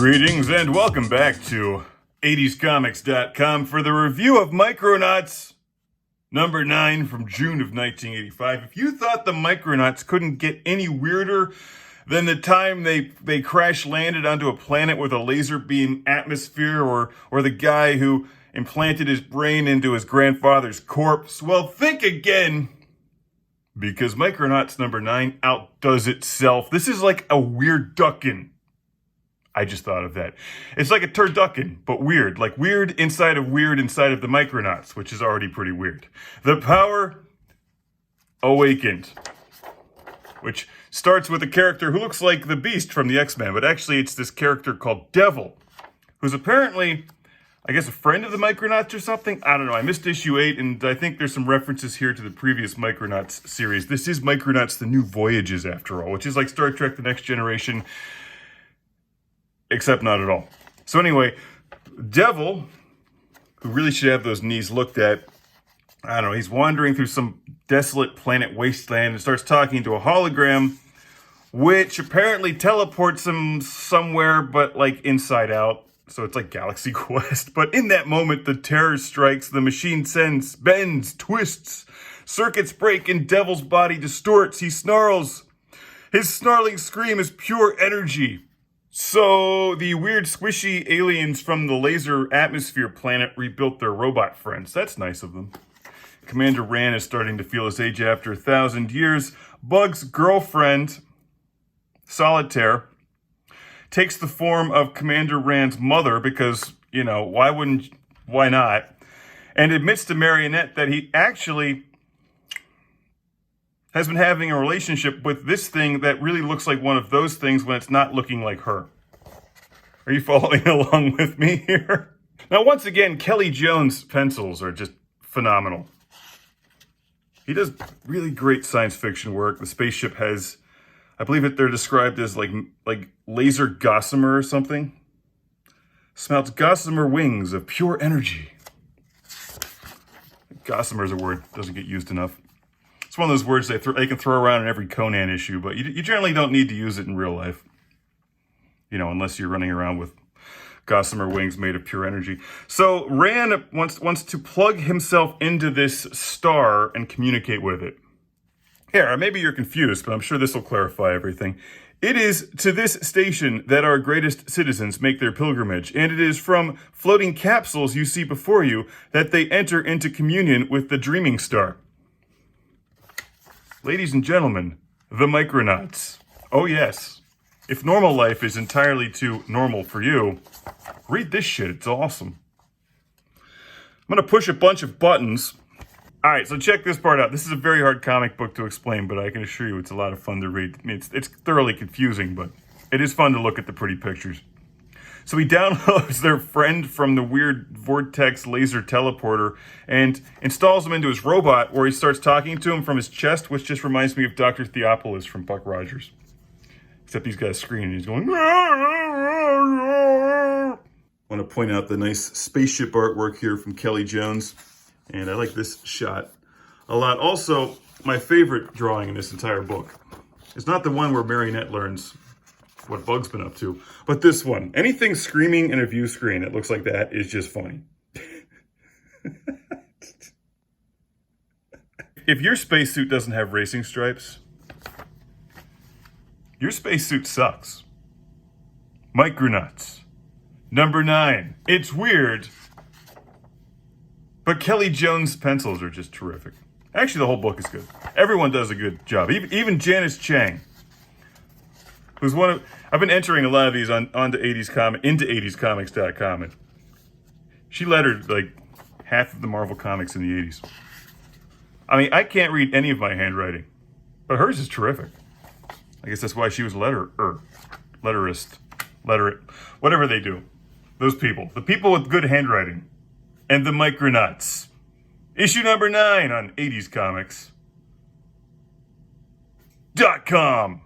Greetings and welcome back to 80scomics.com for the review of Micronauts number 9 from June of 1985. If you thought the Micronauts couldn't get any weirder than the time they crash landed onto a planet with a laser beam atmosphere, or the guy who implanted his brain into his grandfather's corpse, well, think again, because Micronauts number 9 outdoes itself. This is like a weird duckin'. I just thought of that. It's like a turducken, but weird. Like weird inside of the Micronauts, which is already pretty weird. The Power Awakened, which starts with a character who looks like the Beast from the X-Men, but actually it's this character called Devil, who's apparently, I guess, a friend of the Micronauts or something. I don't know. I missed issue 8, and I think there's some references here to the previous Micronauts series. This is Micronauts The New Voyages, after all, which is like Star Trek The Next Generation, except not at all. So anyway, Devil, who really should have those knees looked at, I don't know, he's wandering through some desolate planet wasteland and starts talking to a hologram, which apparently teleports him somewhere, but like inside out. So it's like Galaxy Quest. But in that moment, the terror strikes, the machine bends, twists, circuits break, and Devil's body distorts. He snarls. His snarling scream is pure energy. So the weird squishy aliens from the laser atmosphere planet rebuilt their robot friends. That's nice of them. Commander Rand is starting to feel his age after 1,000 years. Bug's girlfriend, Solitaire, takes the form of Commander Rand's mother because, you know, why not? And admits to Marionette that he actually has been having a relationship with this thing that really looks like one of those things when it's not looking like her. Are you following along with me here? Now, once again, Kelly Jones' pencils are just phenomenal. He does really great science fiction work. The spaceship has, I believe that they're described as like laser gossamer or something. Spouts gossamer wings of pure energy. Gossamer is a word, doesn't get used enough. It's one of those words they can throw around in every Conan issue, but you generally don't need to use it in real life. You know, unless you're running around with gossamer wings made of pure energy. So Rand wants to plug himself into this star and communicate with it. Here, maybe you're confused, but I'm sure this will clarify everything. It is to this station that our greatest citizens make their pilgrimage, and it is from floating capsules you see before you that they enter into communion with the dreaming star. Ladies and gentlemen, the Micronauts. Oh yes, if normal life is entirely too normal for you, read this shit, it's awesome. I'm gonna push a bunch of buttons. All right, so check this part out. This is a very hard comic book to explain, but I can assure you it's a lot of fun to read. I mean, it's thoroughly confusing, but it is fun to look at the pretty pictures. So he downloads their friend from the weird vortex laser teleporter and installs him into his robot, where he starts talking to him from his chest, which just reminds me of Dr. Theopolis from Buck Rogers. Except he's got a screen and he's going... I want to point out the nice spaceship artwork here from Kelly Jones. And I like this shot a lot. Also, my favorite drawing in this entire book is not the one where Marionette learns what Bug's been up to, but this one. Anything screaming in a view screen that looks like that is just funny. If your spacesuit doesn't have racing stripes, your spacesuit sucks. Micronauts number 9. It's weird, but Kelly Jones' pencils are just terrific. Actually, the whole book is good. Everyone does a good job. Even Janice Chang, who's one of... I've been entering a lot of these into 80scomics.com, and she lettered like half of the Marvel comics in the 80s. I mean, I can't read any of my handwriting, but hers is terrific. I guess that's why she was letterist, whatever they do. Those people, the people with good handwriting, and the Micronauts. Issue number 9 on 80scomics.com.